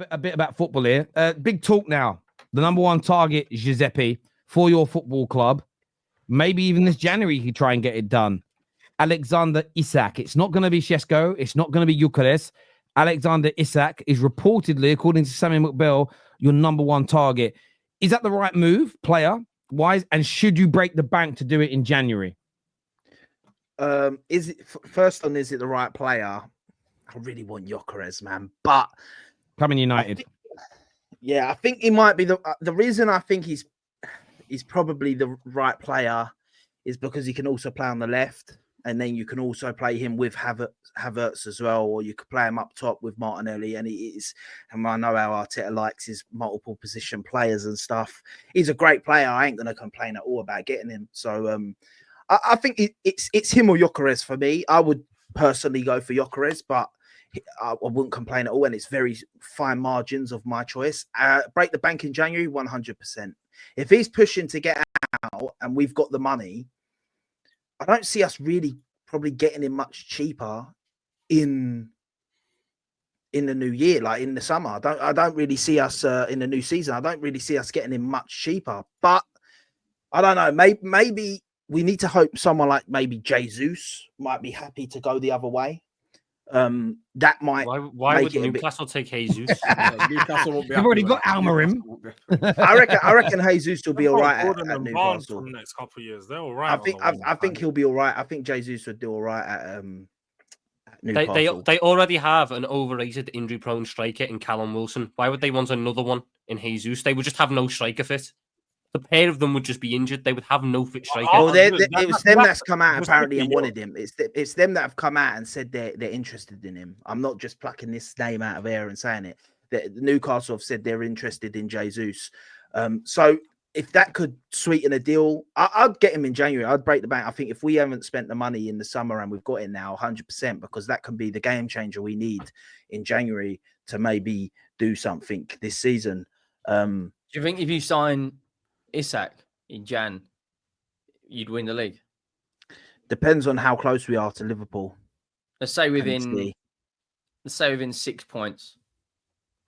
a bit about football here. Big talk now. The number one target, Giuseppe, for your football club. Maybe even this January, you could try and get it done. Alexander Isak. It's not going to be Shesko. It's not going to be Gyökeres. Alexander Isak is reportedly, according to Samuel McBell, your number one target. Is that the right move, player-wise? And should you break the bank to do it in January? Is it the right player? I really want Gyökeres, man. But Coming United. I think he might be the reason I think he's probably the right player is because he can also play on the left, and then you can also play him with Havertz as well, or you could play him up top with Martinelli. And and I know how Arteta likes his multiple position players and stuff. He's a great player. I ain't gonna complain at all about getting him. So I think it's him or Gyökeres for me. I would personally go for Gyökeres, but I wouldn't complain at all, and it's very fine margins of my choice. Break the bank in January, 100%. If he's pushing to get out and we've got the money, I don't see us really probably getting him much cheaper in the new year, like in the summer. I don't really see us in the new season. I don't really see us getting him much cheaper. But I don't know. Maybe we need to hope someone like maybe Jesus might be happy to go the other way. That might. Why would Newcastle take Jesus? Newcastle won't be. You've already got Almarim. I reckon Jesus will be all right at Newcastle. For the next couple of years, they're all right. I think he'll be all right. I think Jesus would do all right at Newcastle. They already have an overrated, injury-prone striker in Callum Wilson. Why would they want another one in Jesus? They would just have no striker fit. The pair of them would just be injured. They would have no fit striker. It was them that's come out apparently and wanted him. It's them that have come out and said they're interested in him. I'm not just plucking this name out of air and saying it. Newcastle have said they're interested in Jesus. So if that could sweeten a deal, I'd get him in January. I'd break the bank. I think if we haven't spent the money in the summer and we've got it now, 100%, because that can be the game changer we need in January to maybe do something this season. Do you think if you sign Isak in Jan, you'd win the league? Depends on how close we are to Liverpool. Let's say within 6 points.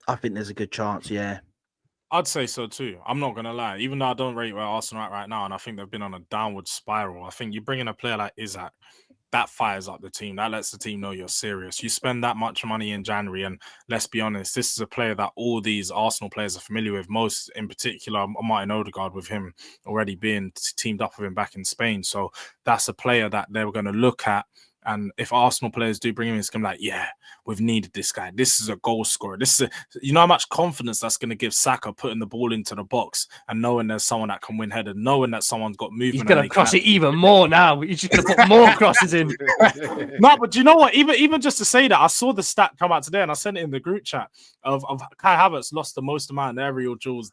I think there's a good chance, yeah. I'd say so too. I'm not gonna lie. Even though I don't rate where Arsenal are right now, and I think they've been on a downward spiral. I think you bring in a player like Isak, that fires up the team. That lets the team know you're serious. You spend that much money in January, and let's be honest, this is a player that all these Arsenal players are familiar with. Most, in particular, Martin Odegaard, with him already being teamed up with him back in Spain. So that's a player that they were going to look at. And if Arsenal players do bring him in, it's going to be like, yeah, we've needed this guy. This is a goal scorer. You know how much confidence that's going to give Saka putting the ball into the box and knowing there's someone that can win headed, knowing that someone's got movement. He's going to cross it even more now. He's just going to put more crosses in. No, but you know what? Even just to say that, I saw the stat come out today and I sent it in the group chat of Kai Havertz lost the most amount of aerial duels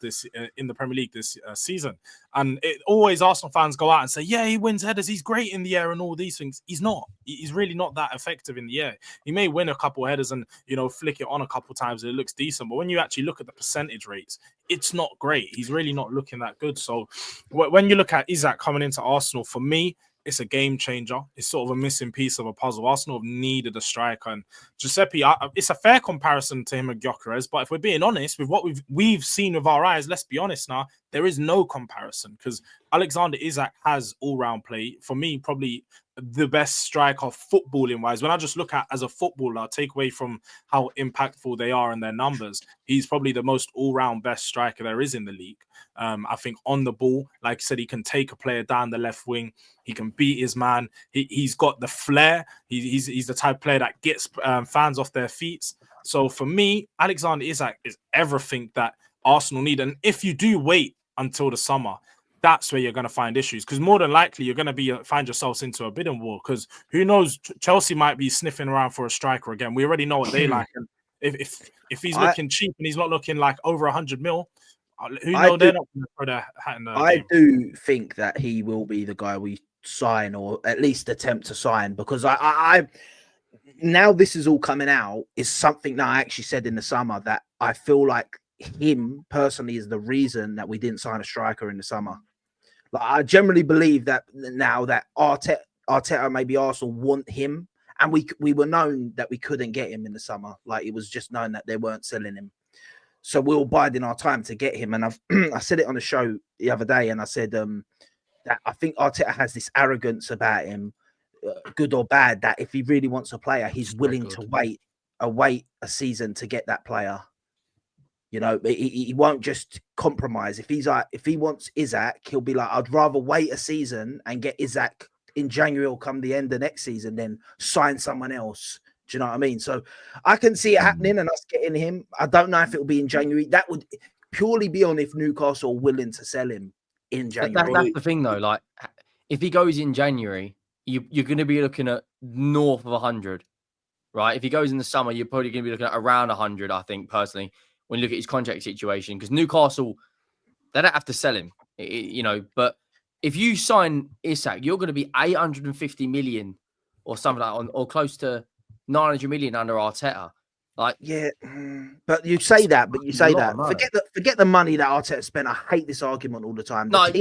in the Premier League this season. And always Arsenal fans go out and say, yeah, he wins headers. He's great in the air and all these things. He's not. He's really not that effective in the air. He may win a couple of headers and, flick it on a couple of times and it looks decent. But when you actually look at the percentage rates, it's not great. He's really not looking that good. So when you look at Isak coming into Arsenal, for me, it's a game changer. It's sort of a missing piece of a puzzle. Arsenal have needed a striker, and Giuseppe, it's a fair comparison to him and Gyökeres. But if we're being honest with what we've seen with our eyes, let's be honest now, there is no comparison because Alexander Isak has all-round play. For me, probably the best striker footballing wise. When I just look at as a footballer, take away from how impactful they are in their numbers, he's probably the most all-round best striker there is in the league. I think on the ball, like I said, he can take a player down the left wing. He can beat his man. He's got the flair. He's the type of player that gets fans off their feet. So for me, Alexander Isak is everything that Arsenal need. And if you do wait until the summer, that's where you're going to find issues, because more than likely you're going to find yourselves into a bidding war, because who knows, Chelsea might be sniffing around for a striker again. We already know what they like. And if he's looking cheap and he's not looking like over 100 mil, who knows, they're not going to throw their hat in the game. Do think that he will be the guy we sign, or at least attempt to sign, because I now this is all coming out is something that I actually said in the summer, that I feel like him personally is the reason that we didn't sign a striker in the summer. Like, I generally believe that now that Arteta, maybe Arsenal want him, and we were known that we couldn't get him in the summer. Like, it was just known that they weren't selling him. So we're biding our time to get him. And I said it on the show the other day, and I said that I think Arteta has this arrogance about him, good or bad, that if he really wants a player, he's willing to wait a season to get that player. You know, he won't just compromise. If he wants Isak, he'll be like, I'd rather wait a season and get Isak in January or come the end of next season than sign someone else. Do you know what I mean? So I can see it happening and us getting him. I don't know if it'll be in January. That would purely be on if Newcastle are willing to sell him in January. That's the thing, though. Like, if he goes in January, you're going to be looking at north of 100, right? If he goes in the summer, you're probably going to be looking at around 100, I think, personally, when you look at his contract situation. Because Newcastle, they don't have to sell him, you know. But if you sign Isak, you're going to be 850 million or something like that, or close to 900 million under Arteta. Like, yeah, but you say that, forget the money that Arteta spent. I hate this argument all the time. Because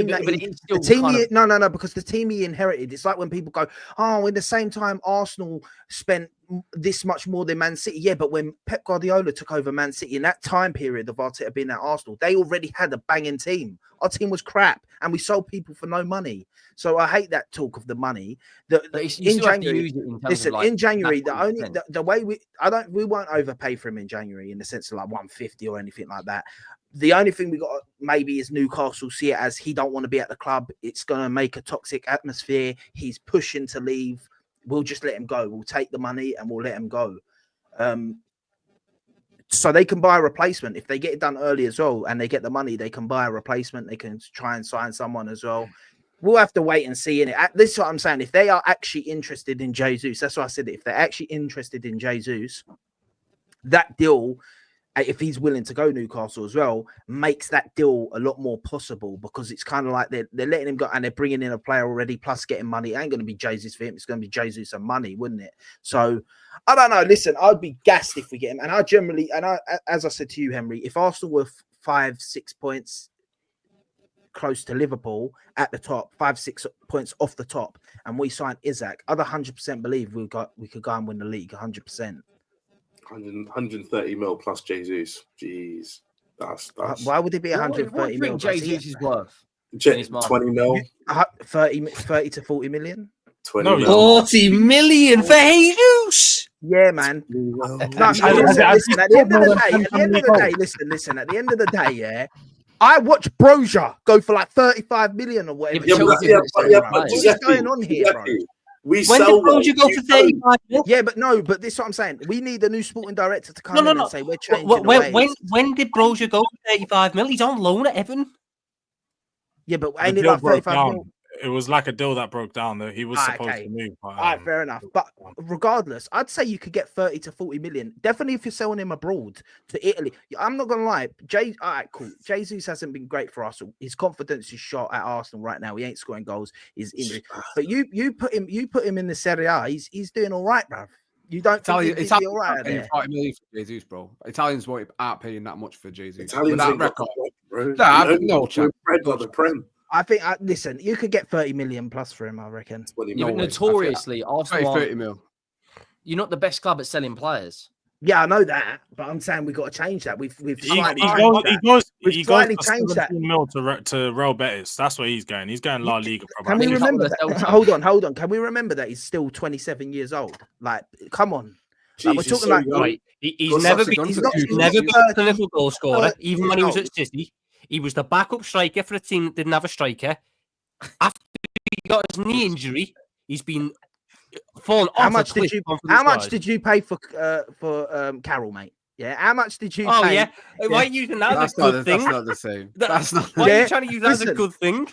the team he inherited, it's like when people go, oh, in the same time Arsenal spent this much more than Man City. Yeah, but when Pep Guardiola took over Man City in that time period of Arteta being at Arsenal, they already had a banging team. Our team was crap, and we sold people for no money. So I hate that talk of the money. In January, the way we won't overpay for him in January in the sense of like 150 or anything like that. The only thing we got maybe is Newcastle see it as he don't want to be at the club. It's going to make a toxic atmosphere. He's pushing to leave. We'll just let him go. We'll take the money and we'll let him go. So they can buy a replacement. If they get it done early as well and they get the money, they can buy a replacement. They can try and sign someone as well. We'll have to wait and see in it. This is what I'm saying. If they are actually interested in Jesus, that's why I said it. If they're actually interested in Jesus, that deal, if he's willing to go Newcastle as well, makes that deal a lot more possible, because it's kind of like they're letting him go and they're bringing in a player already plus getting money. It ain't going to be Jesus for him. It's going to be Jesus and money, wouldn't it? So I don't know. Listen, I'd be gassed if we get him. And as I said to you, Henry, if Arsenal were 5-6 points close to Liverpool at the top, 5-6 points off the top, and we signed Isak, I'd 100% believe we could go and win the league. 100%. 130 mil plus Jesus. Jeez, that's why would it be 130 mil? Jesus is worth 20 mil, 30 to 40 million. 40 million for Jesus. Yeah, man. Listen, at the end of the day, yeah. I watched Brozier go for like 35 million or whatever. What's going on here, bro? When did Brozier go for 35 million? Yeah, but this is what I'm saying. We need a new sporting director to come in and say we're changing when did Brozier go for 35 million? He's on loan at Everton. Yeah, but ain't it like 35 million? It was like a deal that broke down that he was supposed to move. All right, fair enough. But regardless, I'd say you could get 30 to 40 million. Definitely if you're selling him abroad to Italy. I'm not gonna lie. All right, cool. Jesus hasn't been great for Arsenal. His confidence is shot at Arsenal right now. He ain't scoring goals. He's injured. But you put him in the Serie A. He's doing all right, bruv. You don't think he's all right there? 40 million for Jesus, bro. Italians aren't paying that much for Jesus. Italians that record, bro. No chance. I think, listen, you could get 30 million plus for him, I reckon. Notoriously, Arsenal 30 mil. You're not the best club at selling players. Yeah, I know that, but I'm saying we've got to change that. We've slightly changed that. Mil to Real Betis. That's where he's going. He's going La Liga. Can we remember that? Hold on. Can we remember that he's still 27 years old? Like, come on. Like, we're talking like he's never been a clinical goal scorer, even when he was at City. He was the backup striker for a team that didn't have a striker. After he got his knee injury, he's been fallen off. How much did you pay for Carroll, mate? Yeah, how much did you pay? Oh, yeah. Why are you using that as a good thing? That's not the same. Why are you trying to use that as a good thing?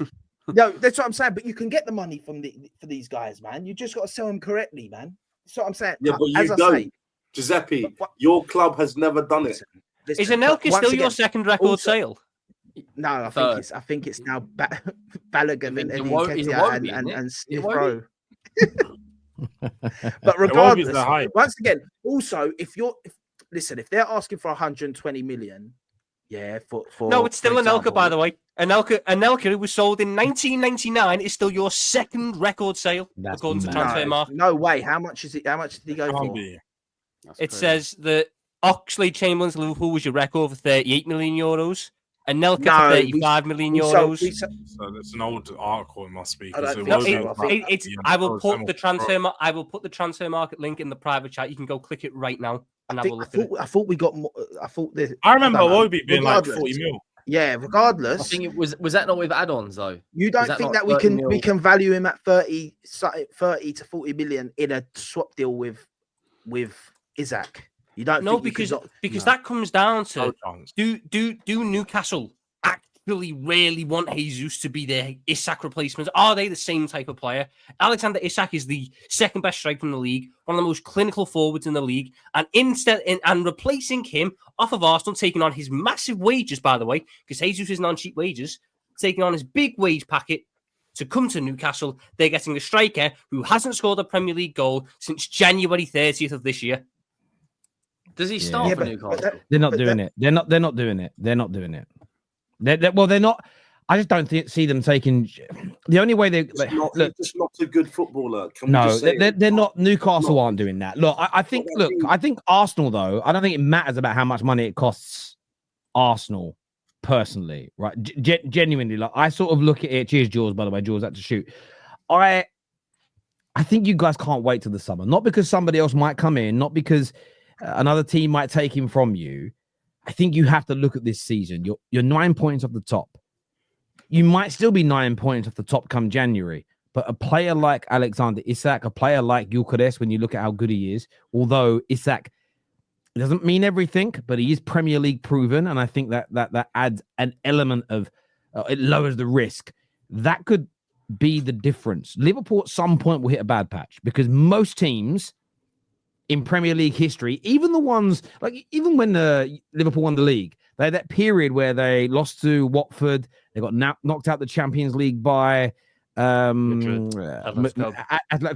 No, that's what I'm saying. But you can get the money for these guys, man. You just got to sell them correctly, man. That's what I'm saying. Yeah, but you don't. Giuseppe, your club has never done it. Is Anelka still your second record sale? No, I think it's now Balogun and Steve Rowe. But regardless, once again, also if they're asking for 120 million, no, it's still Anelka, by the way. Anelka, who was sold in 1999, is still your second record sale according to Transfermarkt. No way. How much is it? How much did he go for? It says that Oxlade-Chamberlain to Liverpool was your record for 38 million euros. And Nelka No, for we- 35 million we sold- euros. we sold- So it's an old article, it must be. I don't Because it think will so. be I about think- It's. the I will end. put the transfer. I will put the transfer market link in the private chat. You can go click it right now and have a look at it. I thought we got more. I thought this. I remember don't know. Iwobi being like Regardless. 40 mil. Yeah, I regardless. think it was that not with add-ons though? You don't that think not that we 30 can mil? value him at 30 to 40 million in a swap deal with Isak? You don't No, think because no. that comes down to No chance. do Newcastle actually really want Jesus to be their Isak replacement? Are they the same type of player? Alexander Isak is the second best striker in the league, one of the most clinical forwards in the league, and and replacing him off of Arsenal, taking on his massive wages, by the way, because Jesus isn't on cheap wages, taking on his big wage packet to come to Newcastle. They're getting a striker who hasn't scored a Premier League goal since January 30th of this year. Does he start Yeah, for Newcastle? They're not doing it. They're not doing it. They're not doing it. They're not. I just don't see them taking. The only way they look. He's just not a good footballer. Can we No, just say they're not. Newcastle not. aren't doing that. Look, I think. What that Look, I think Arsenal though. I don't think it matters about how much money it costs Arsenal personally, right? Genuinely, like I sort of look at it. Cheers, Jules. By the way, Jules had to shoot. I think you guys can't wait till the summer. Not because somebody else might come in. Not because another team might take him from you. I think you have to look at this season. You're 9 points off the top. You might still be 9 points off the top come January, but a player like Alexander Isak, a player like Gyökeres, when you look at how good he is, although Isak doesn't mean everything, but he is Premier League proven, and I think that adds an element of it lowers the risk. That could be the difference. Liverpool at some point will hit a bad patch because most teams in Premier League history, even the ones like even when Liverpool won the league, they had that period where they lost to Watford. They got knocked out the Champions League by Atletico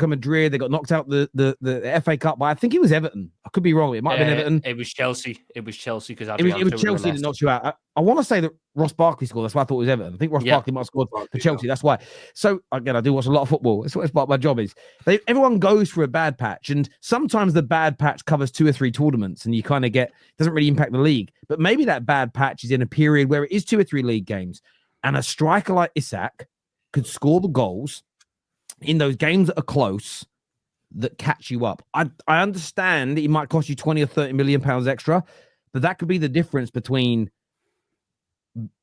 Madrid. They got knocked out the FA Cup by I think it was Everton. I could be wrong. It might have been Everton. It was Chelsea. It was Chelsea because It was Chelsea that knocked you out. I want to say that Ross Barkley scored. That's why I thought it was Everton. I think Ross Barkley might have scored for Chelsea. That's why. So again, I do watch a lot of football. That's what my job is. Everyone goes through a bad patch, and sometimes the bad patch covers 2 or 3 tournaments, and you kind of doesn't really impact the league. But maybe that bad patch is in a period where it is 2 or 3 league games, and a striker like Isak could score the goals in those games that are close that catch you up. I understand that it might cost you 20 or 30 million pounds extra, but that could be the difference between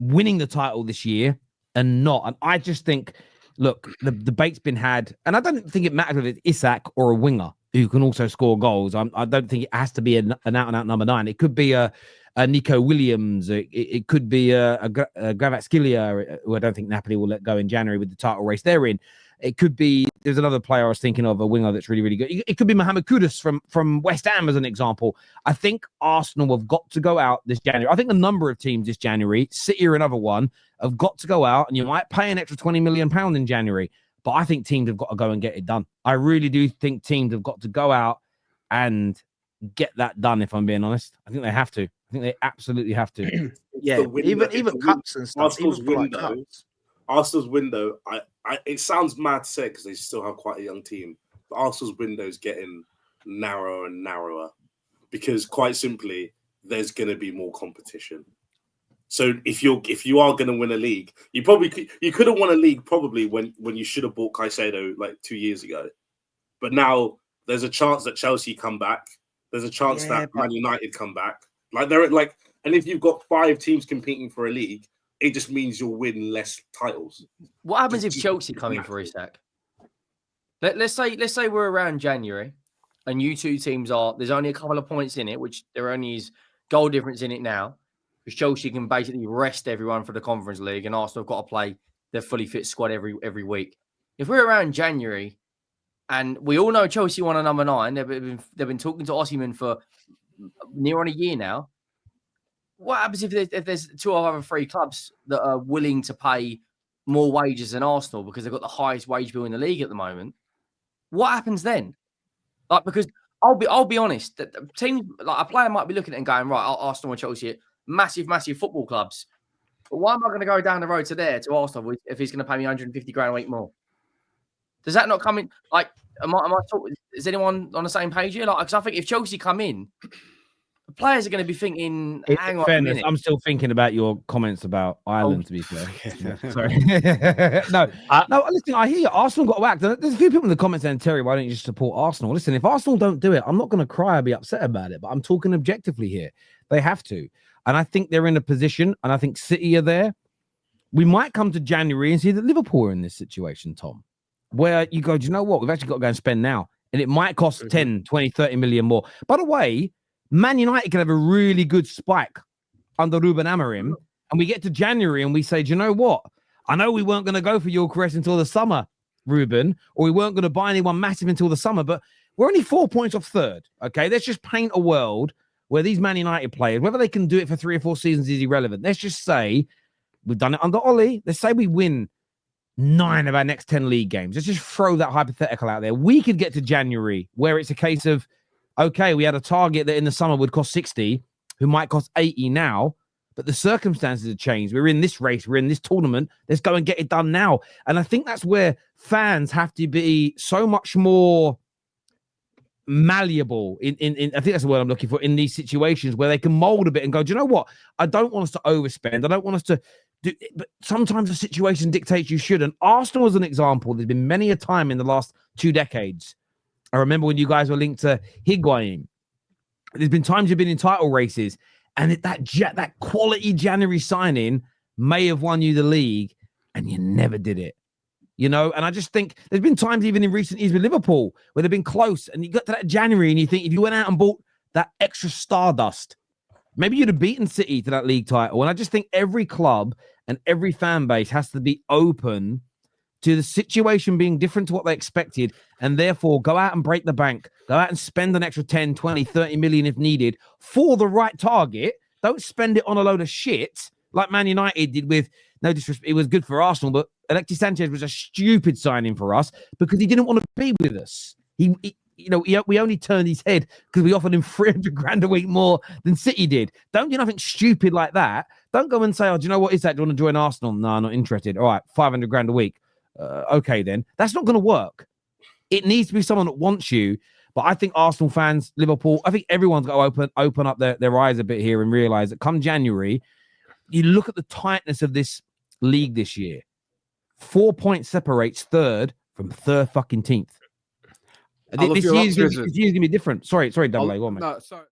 winning the title this year and not. And I just think, look, the debate's been had, and I don't think it matters if it's Isak or a winger who can also score goals. I don't think it has to be an out-and-out number 9. It could be a Nico Williams. It could be a Kvaratskhelia, who I don't think Napoli will let go in January with the title race they're in. It could be, there's another player I was thinking of, a winger that's really, really good. It could be Mohamed Kudus from West Ham as an example. I think Arsenal have got to go out this January. I think the number of teams this January, City are another one, have got to go out, and you might pay an extra £20 million in January. But I think teams have got to go and get it done. I really do think teams have got to go out and get that done, if I'm being honest. I think they have to. I think they absolutely have to. Yeah, even cups and stuff. Arsenal's window, it sounds mad to say because they still have quite a young team, but Arsenal's window is getting narrower and narrower because, quite simply, there's going to be more competition. So if you are going to win a league, you could have won a league probably when you should have bought Caicedo like 2 years ago, but now there's a chance that Chelsea come back. There's a chance that Man United come back. And if you've got 5 teams competing for a league, it just means you'll win less titles. What happens if Chelsea come in for Isak? Let's say we're around January, and you two teams there's only a couple of points in it, which there only is goal difference in it now, because Chelsea can basically rest everyone for the Conference League, and Arsenal have got to play their fully fit squad every week. If we're around January, and we all know Chelsea won a number 9, they've been talking to Osimhen for near on a year now. What happens if there's 2 or other 3 clubs that are willing to pay more wages than Arsenal because they've got the highest wage bill in the league at the moment? What happens then? Because I'll be honest, that teams like a player might be looking at it and going, right, Arsenal and Chelsea, massive football clubs. But why am I going to go down the road to Arsenal if he's going to pay me 150 grand a week more? Does that not come in? Am I talking? Is anyone on the same page here? Because I think if Chelsea come in, players are going to be thinking, In hang on a fairness, minute. I'm still thinking about your comments about Ireland. To be fair, sorry. no, listen, I hear you. Arsenal got whacked. There's a few people in the comments saying, Terry, why don't you just support Arsenal? Listen, if Arsenal don't do it, I'm not going to cry or be upset about it. But I'm talking objectively here. They have to, and I think they're in a position, and I think City are there. We might come to January and see that Liverpool are in this situation, Tom, where you go, do you know what? We've actually got to go and spend now. And it might cost 10, 20, 30 million more. By the way, Man United can have a really good spike under Ruben Amorim. And we get to January and we say, do you know what? I know we weren't going to go for Gyökeres until the summer, Ruben, or we weren't going to buy anyone massive until the summer, but we're only 4 points off third. Okay, let's just paint a world where these Man United players, whether they can do it for 3 or 4 seasons is irrelevant. Let's just say we've done it under Ollie. Let's say we win 9 of our next 10 league games. Let's just throw that hypothetical out there. We could get to January where it's a case of, okay, we had a target that in the summer would cost 60, who might cost 80 now, but the circumstances have changed. We're in this race. We're in this tournament. Let's go and get it done now. And I think that's where fans have to be so much more malleable in I think that's the word I'm looking for, in these situations where they can mold a bit and go, do you know what? I don't want us to overspend. I don't want us to do, but sometimes the situation dictates you should. And Arsenal is an example. There's been many a time in the last 2 decades. I remember when you guys were linked to Higuain. There's been times you've been in title races, and that quality January signing may have won you the league, and you never did it. You know, and I just think there's been times even in recent years with Liverpool where they've been close, and you got to that January and you think if you went out and bought that extra stardust, maybe you'd have beaten City to that league title. And I just think every club and every fan base has to be open to the situation being different to what they expected, and therefore go out and break the bank, go out and spend an extra 10, 20, 30 million if needed for the right target. Don't spend it on a load of shit like Man United did with, no disrespect, it was good for Arsenal, but Alexis Sanchez was a stupid signing for us because he didn't want to be with us. We only turned his head because we offered him 300 grand a week more than City did. Don't do nothing stupid like that. Don't go and say, oh, do you know what is that? Do you want to join Arsenal? No, I'm not interested. All right, 500 grand a week. Okay, then. That's not going to work. It needs to be someone that wants you. But I think Arsenal fans, Liverpool, I think everyone's got to open up their eyes a bit here and realize that come January, you look at the tightness of this league this year. 4 points separates third from third fucking 10th. This year's going to be different. Sorry, Double A. Go on, mate. No, sorry.